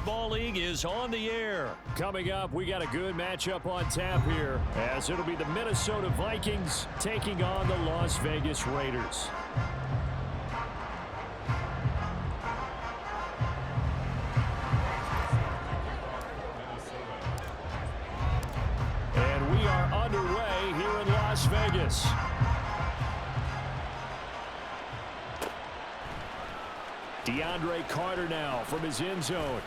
Football League is on the air. Coming up, we got a good matchup on tap here, as it'll be the Minnesota Vikings taking on the Las Vegas Raiders. And we are underway here in Las Vegas. DeAndre Carter now from his end zone.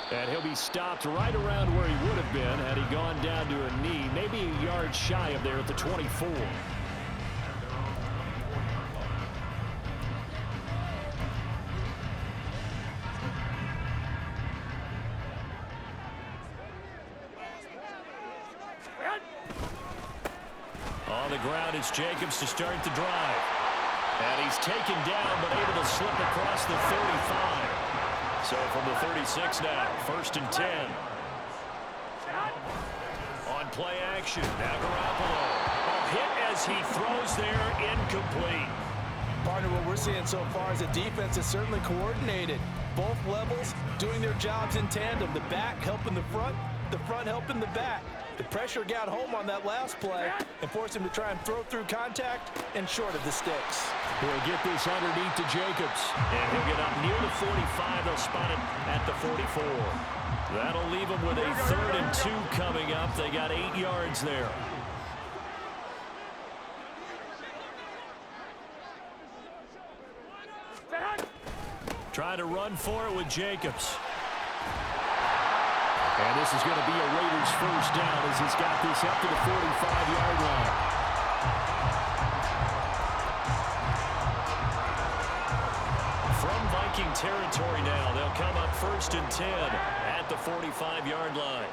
And he'll be stopped right around where he would have been had he gone down to a knee, maybe a yard shy of there at the 24. On the ground, it's Jacobs to start the drive. And he's taken down, but able to slip across the 35. So from the 36 now, 1st and 10. On play action, now Garoppolo. A hit as he throws there, incomplete. Partner, what we're seeing so far is the defense is certainly coordinated. Both levels doing their jobs in tandem. The back helping the front helping the back. The pressure got home on that last play and forced him to try and throw through contact and short of the sticks. He'll get this underneath to Jacobs. And he'll get up near the 45. They'll spot it at the 44. That'll leave him with a 3rd and 2 coming up. They got 8 yards there. Trying to run for it with Jacobs. And this is going to be a Raiders 1st down as he's got this up to the 45-yard line. From Viking territory now, they'll come up 1st and 10 at the 45-yard line.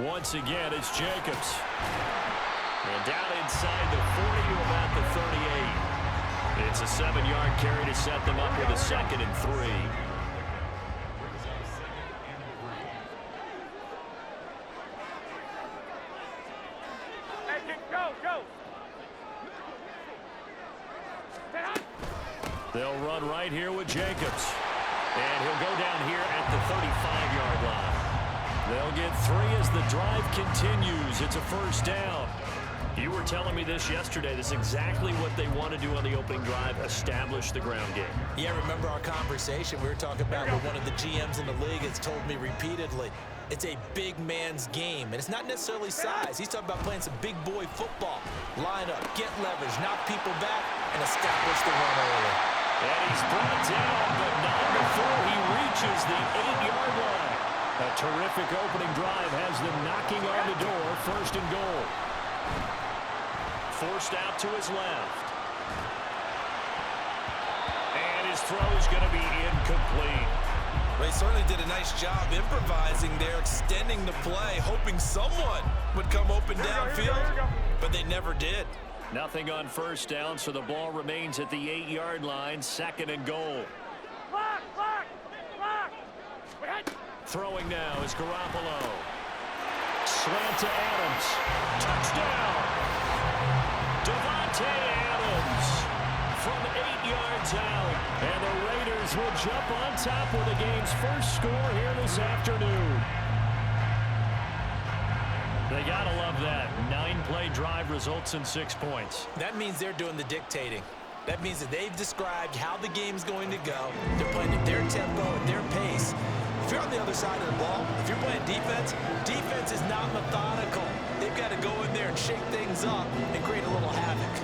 Once again, it's Jacobs. And down inside the 40 to about the 38. It's a 7-yard carry to set them up with a 2nd and 3. They'll run right here with Jacobs. And he'll go down here at the 35-yard line. They'll get 3 as the drive continues. It's a 1st down. You were telling me this yesterday. This is exactly what they want to do on the opening drive, establish the ground game. Yeah, remember our conversation we were talking about with one of the GMs in the league has told me repeatedly, it's a big man's game. And it's not necessarily size. He's talking about playing some big boy football. Line up, get leverage, knock people back, and establish the run early. And he's brought down, but not before he reaches the 8-yard line. A terrific opening drive has them knocking on the door, 1st and goal. Forced out to his left. And his throw is going to be incomplete. Well, he certainly did a nice job improvising there, extending the play, hoping someone would come open downfield, but they never did. Nothing on 1st down, so the ball remains at the 8-yard line, 2nd and goal. Throwing now is Garoppolo. Slant to Adams. Touchdown! Davante Adams from 8 yards out. And the Raiders will jump on top with the game's 1st score here this afternoon. They gotta love that. 9-play drive results in 6 points. That means they're doing the dictating. That means that they've described how the game's going to go. They're playing at their tempo, at their pace. If you're on the other side of the ball, if you're playing defense, defense is not methodical. They've got to go in there and shake things up and create a little havoc.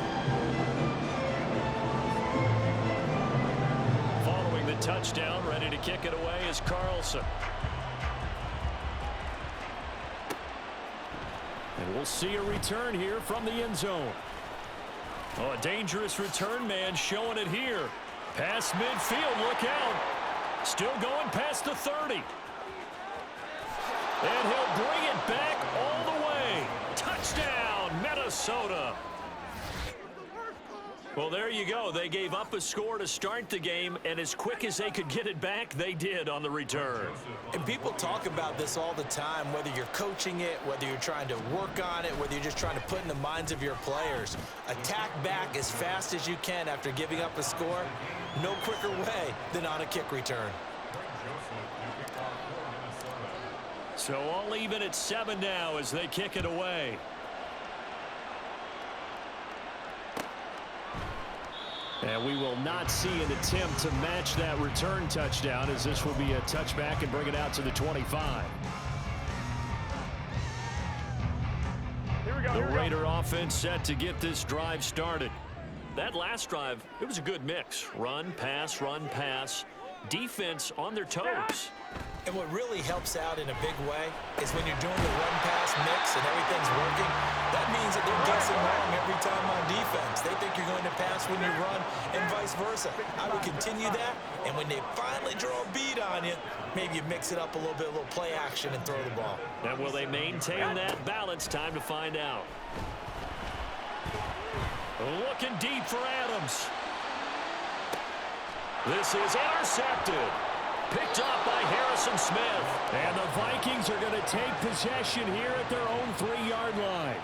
Following the touchdown, ready to kick it away is Carlson. And we'll see a return here from the end zone. Oh, a dangerous return man showing it here. Past midfield, look out. Still going past the 30. And he'll bring it back all the way. Touchdown, Minnesota. Well, there you go. They gave up a score to start the game, and as quick as they could get it back, they did on the return. And people talk about this all the time, whether you're coaching it, whether you're trying to work on it, whether you're just trying to put in the minds of your players. Attack back as fast as you can after giving up a score. No quicker way than on a kick return. So all even at 7 now as they kick it away. And we will not see an attempt to match that return touchdown, as this will be a touchback and bring it out to the 25. The Raider offense set to get this drive started. That last drive, it was a good mix. Run, pass, defense on their toes. And what really helps out in a big way is when you're doing the run-pass mix and everything's working, that means that they're guessing wrong every time on defense. They think you're going to pass when you run and vice versa. I would continue that, and when they finally draw a beat on you, maybe you mix it up a little bit, a little play action and throw the ball. And will they maintain that balance? Time to find out. Looking deep for Adams. This is intercepted. Picked up by Harrison Smith. And the Vikings are going to take possession here at their own 3-yard line.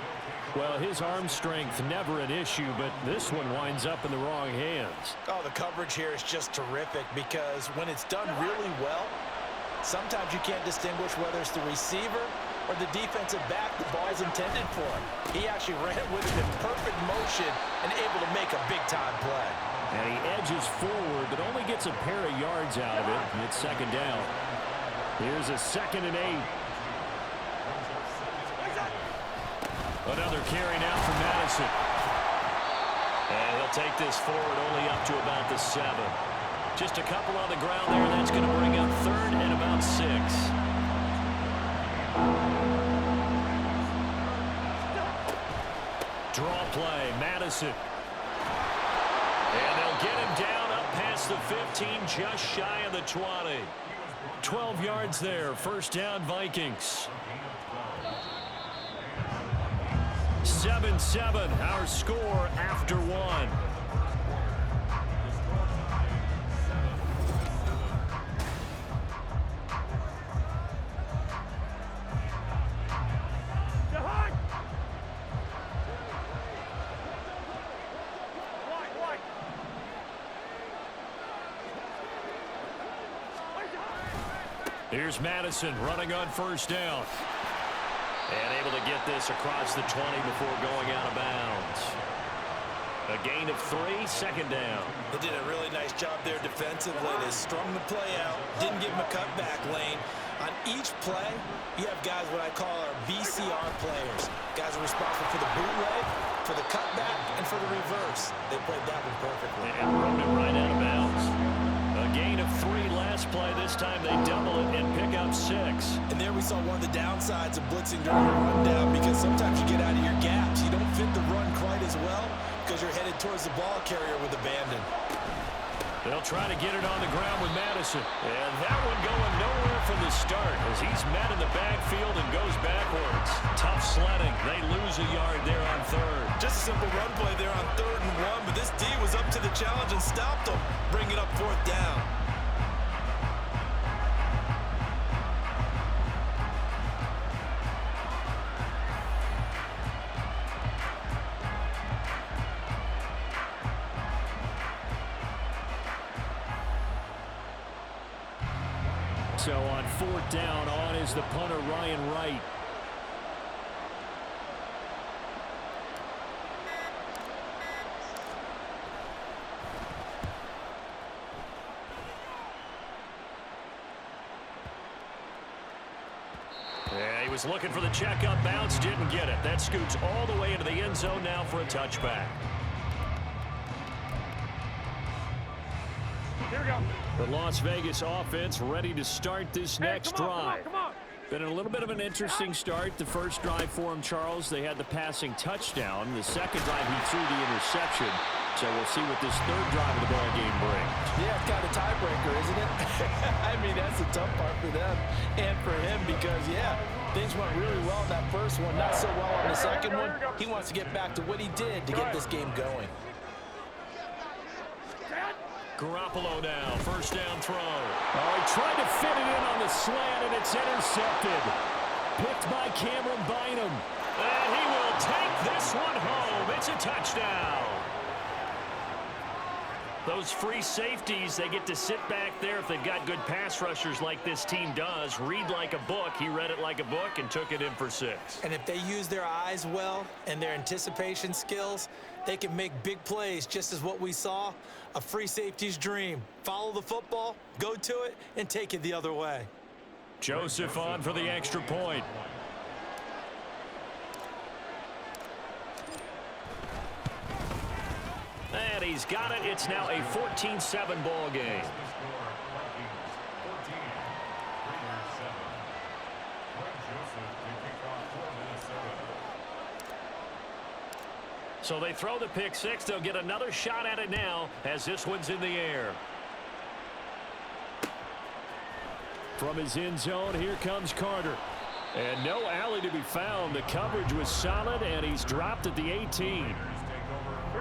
Well, his arm strength never an issue, but this one winds up in the wrong hands. Oh, the coverage here is just terrific because when it's done really well, sometimes you can't distinguish whether it's the receiver or the defensive back the ball's intended for. He actually ran with it in perfect motion and able to make a big-time play. And he edges forward, but only gets a pair of yards out of it, and it's 2nd down. Here's a 2nd and 8. Another carry now for Madison. And he'll take this forward only up to about the 7. Just a couple on the ground there. That's going to bring up 3rd and about 6. Draw play, Madison. And they'll get him down up past the 15, just shy of the 20. 12 yards there, 1st down Vikings. 7-7, our score after 1. Here's Madison running on 1st down. And able to get this across the 20 before going out of bounds. A gain of 3, 2nd down. They did a really nice job there defensively. They strung the play out, didn't give him a cutback lane. On each play, you have guys what I call our VCR players. Guys are responsible for the bootleg, for the cutback, and for the reverse. They played that one perfectly. And rode it right out of bounds. A gain of 3 last play. This time they double it and pick up 6. And there we saw one of the downsides of blitzing during a rundown, because sometimes you get out of your gaps. You don't fit the run quite as well because you're headed towards the ball carrier with abandon. They'll try to get it on the ground with Madison. And that one going nowhere from the start as he's met in the backfield and goes backwards. Tough sledding. They lose a yard there on 3rd. Just a simple run play there on 3rd and 1, but this D was up to the challenge and stopped them, bringing up 4th down. So on 4th down, on is the punter, Ryan Wright. Yeah, he was looking for the checkup bounce, didn't get it. That scoots all the way into the end zone now for a touchback. Here we go. The Las Vegas offense ready to start this next drive. Come on. Been a little bit of an interesting start. The first drive for him, Charles, they had the passing touchdown. The second drive, he threw the interception. So we'll see what this 3rd drive of the ball game brings. Yeah, it's kind of a tiebreaker, isn't it? I mean, that's the tough part for them and for him because, yeah, things went really well in that first one, not so well on the second one. He wants to get back to what he did to get this game going. Garoppolo now, first down throw. Oh, he tried to fit it in on the slant, and it's intercepted. Picked by Cameron Bynum. And he will take this one home. It's a touchdown. Those free safeties, they get to sit back there if they've got good pass rushers like this team does. Read like a book. He read it like a book and took it in for 6. And if they use their eyes well and their anticipation skills, they can make big plays, just as what we saw. A free safety's dream. Follow the football, go to it, and take it the other way. Joseph on for the extra point. And he's got it. It's now a 14-7 ball game. So they throw the pick 6. They'll get another shot at it now as this one's in the air. From his end zone, here comes Carter. And no alley to be found. The coverage was solid, and he's dropped at the 18. Here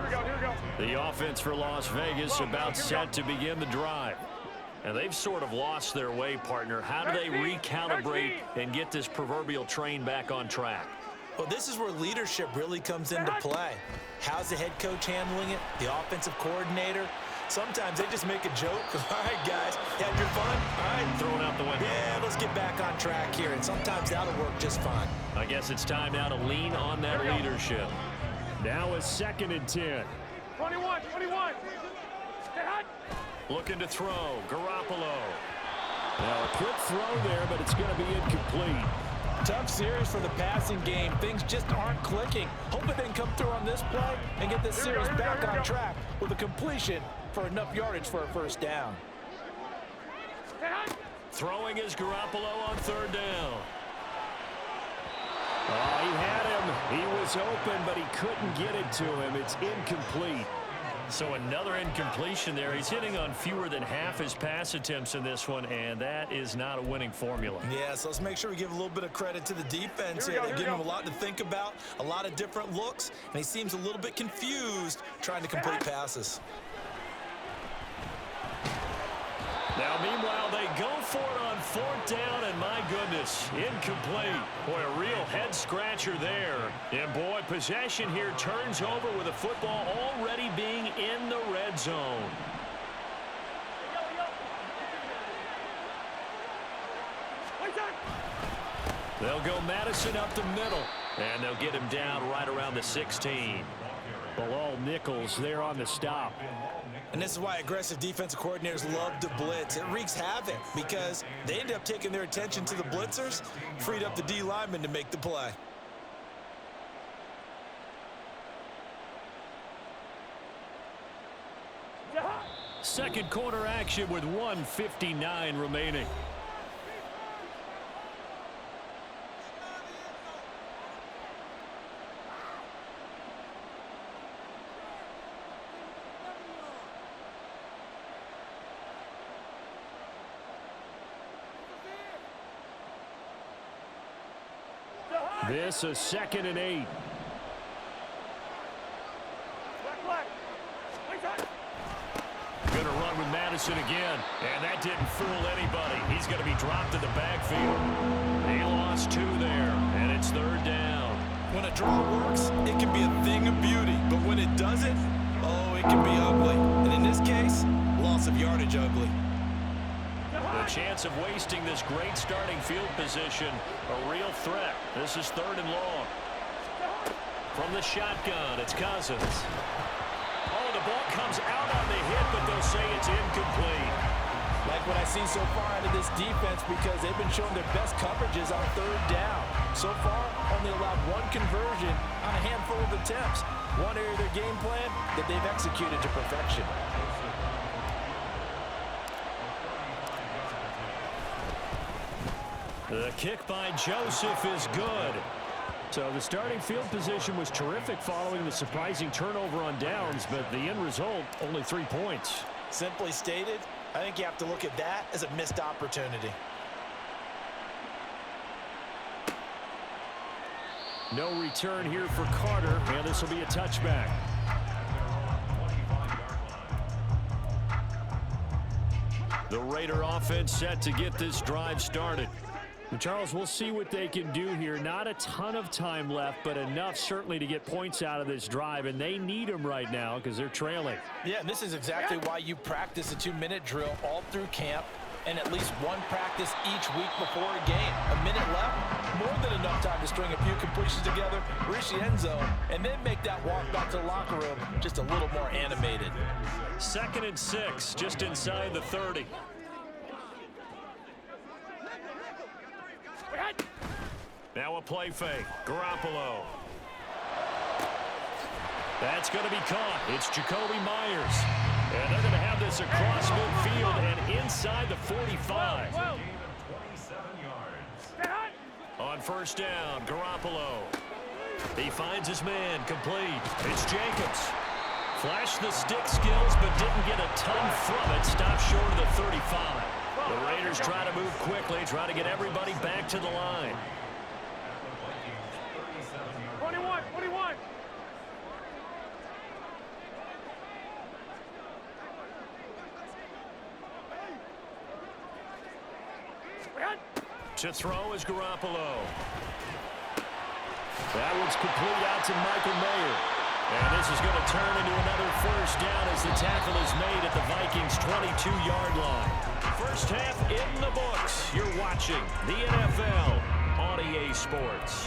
we go. The offense for Las Vegas about set to begin the drive. And they've sort of lost their way, partner. How do they recalibrate and get this proverbial train back on track? Well, this is where leadership really comes into play. How's the head coach handling it? The offensive coordinator? Sometimes they just make a joke. All right, guys, had your fun? All right. Throwing out the window. Yeah, let's get back on track here, and sometimes that'll work just fine. I guess it's time now to lean on that leadership. Now a 2nd and 10. 21. Stay hot. Looking to throw. Garoppolo. Now a quick throw there, but it's going to be incomplete. Tough series for the passing game. Things just aren't clicking. Hoping they can come through on this play and get this series back on track with a completion for enough yardage for a first down. Stay hot. Throwing is Garoppolo on 3rd down. Oh, he had him. He was open, but he couldn't get it to him. It's incomplete. So another incompletion there. He's hitting on fewer than half his pass attempts in this one, and that is not a winning formula. Yeah, so let's make sure we give a little bit of credit to the defense here. They're giving him a lot to think about, a lot of different looks, and he seems a little bit confused trying to complete passes. Now, meanwhile, they go for it on 4th down, and my goodness, incomplete. Boy, a real head-scratcher there. And, boy, possession here turns over with the football already being in the red zone. They'll go Madison up the middle, and they'll get him down right around the 16. Well, all nickels there on the stop. And this is why aggressive defensive coordinators love to blitz. It wreaks havoc because they end up taking their attention to the blitzers, freed up the D lineman to make the play. Second quarter action with 1:59 remaining. This a 2nd and 8. Going to run with Madison again, and that didn't fool anybody. He's going to be dropped in the backfield. They lost 2 there, and it's 3rd down. When a draw works, it can be a thing of beauty, but when it doesn't, oh, it can be ugly. And in this case, loss of yardage ugly. The chance of wasting this great starting field position, a real threat. This is 3rd and long. From the shotgun, it's Cousins. Oh, the ball comes out on the hit, but they'll say it's incomplete. Like what I see so far out of this defense because they've been showing their best coverages on 3rd down. So far, only allowed 1 conversion on a handful of attempts. One area of their game plan that they've executed to perfection. The kick by Joseph is good. So the starting field position was terrific following the surprising turnover on downs, but the end result, only 3 points. Simply stated, I think you have to look at that as a missed opportunity. No return here for Carter, and this will be a touchback. The Raider offense set to get this drive started. And Charles, we'll see what they can do here. Not a ton of time left, but enough certainly to get points out of this drive, and they need them right now because they're trailing. Yeah, and this is exactly why you practice a 2-minute drill all through camp and at least one practice each week before a game. A minute left, more than enough time to string a few completions together, reach the end zone, and then make that walk back to the locker room just a little more animated. 2nd and 6, just inside the 30. Now a play fake. Garoppolo. That's going to be caught. It's Jacoby Myers. And they're going to have this across midfield and inside the 45. On 1st down, Garoppolo. He finds his man complete. It's Jacobs. Flashed the stick skills, but didn't get a ton from it. Stopped short of the 35. The Raiders try to move quickly, try to get everybody back to the line. 21. To throw is Garoppolo. That one's complete out to Michael Mayer. And this is going to turn into another 1st down as the tackle is made at the Vikings' 22-yard line. First half in the books. You're watching the NFL on EA Sports.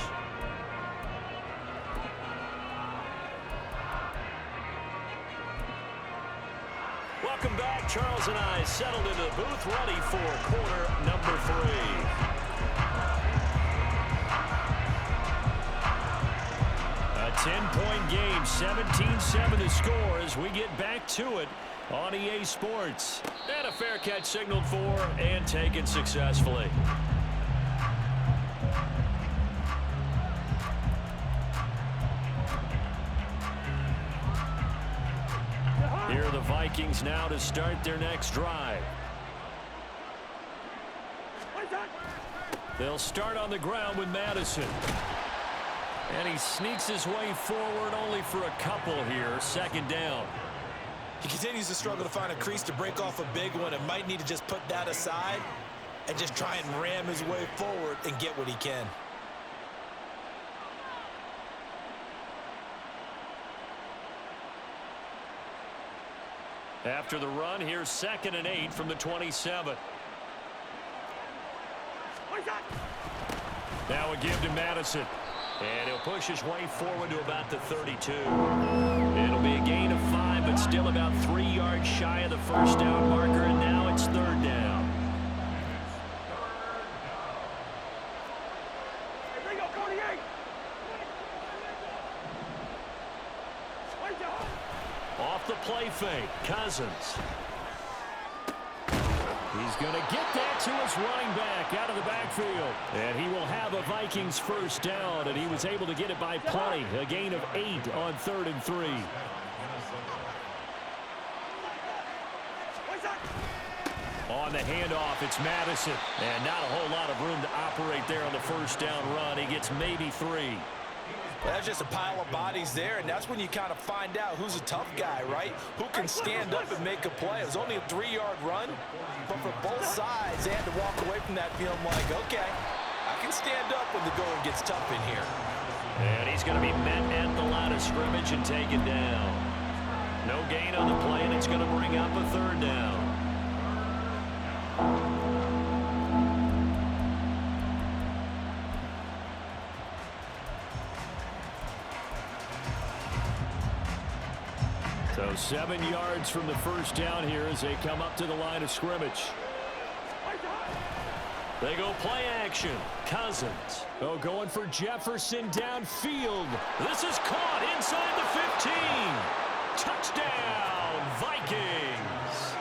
Welcome back. Charles and I settled into the booth, ready for quarter number 3. A 10-point game, 17-7 to score as we get back to it on EA Sports. And a fair catch signaled for and taken successfully. Here are the Vikings now to start their next drive. They'll start on the ground with Madison. And he sneaks his way forward only for a couple here. 2nd down. He continues to struggle to find a crease to break off a big one and might need to just put that aside and just try and ram his way forward and get what he can. After the run, here's 2nd and 8 from the 27. Now a give to Madison. And he'll push his way forward to about the 32. It'll be a gain of 5, but still about 3 yards shy of the 1st down marker, and now it's 3rd down. Off the play fake, Cousins. He's going to get that to his running back out of the backfield. And he will have a Vikings 1st down, and he was able to get it by plenty. A gain of 8 on 3rd and 3. On the handoff, it's Madison. And not a whole lot of room to operate there on the 1st down run. He gets maybe 3. That's just a pile of bodies there, and that's when you kind of find out who's a tough guy, right? Who can stand up and make a play. It was only a 3-yard run, but for both sides, they had to walk away from that feeling like, okay, I can stand up when the going gets tough in here. And he's going to be met at the line of scrimmage and taken down. No gain on the play, and it's going to bring up a 3rd down. So 7 yards from the 1st down here as they come up to the line of scrimmage. They go play action. Cousins. Oh, going for Jefferson downfield. This is caught inside the 15. Touchdown, Vikings.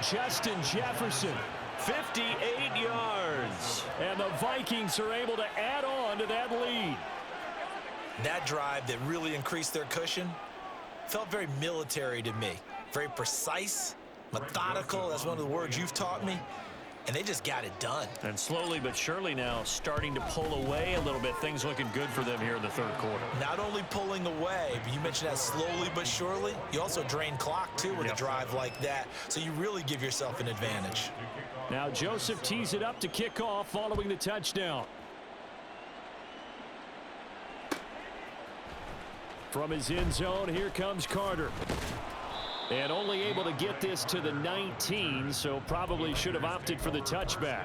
Justin Jefferson, 58 yards. And the Vikings are able to add on to that lead. That drive that really increased their cushion felt very military to me. Very precise, methodical. That's one of the words you've taught me. and they just got it done. And slowly but surely now starting to pull away a little bit. Things looking good for them here in the third quarter. Not only pulling away, but you mentioned that slowly but surely. You also drain clock, too, with a drive like that. So you really give yourself an advantage. Now Joseph tees it up to kick off following the touchdown. From his end zone, here comes Carter. And only able to get this to the 19, so probably should have opted for the touchback.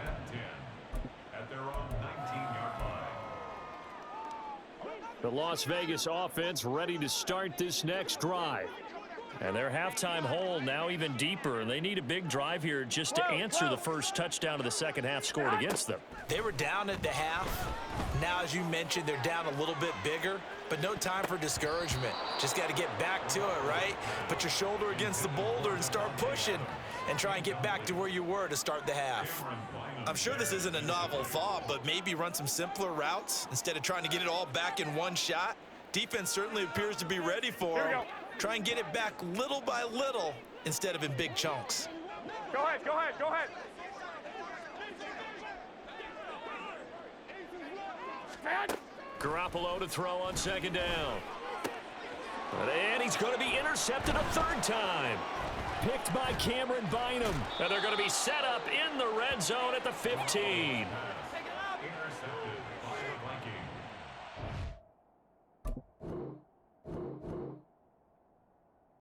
The Las Vegas offense ready to start this next drive. And their halftime hole now even deeper, and they need a big drive here just to answer the first touchdown of the second half scored against them. They were down at the half. Now, as you mentioned, they're down a little bit bigger, but no time for discouragement. Just got to get back to it, right? Put your shoulder against the boulder and start pushing and try and get back to where you were to start the half. I'm sure this isn't a novel thought, but maybe run some simpler routes instead of trying to get it all back in one shot. Defense certainly appears to be ready for them. Try and get it back little by little instead of in big chunks. Go ahead, go ahead, go ahead. Garoppolo to throw on second down. And he's going to be intercepted a third time. Picked by Cameron Bynum. And they're going to be set up in the red zone at the 15.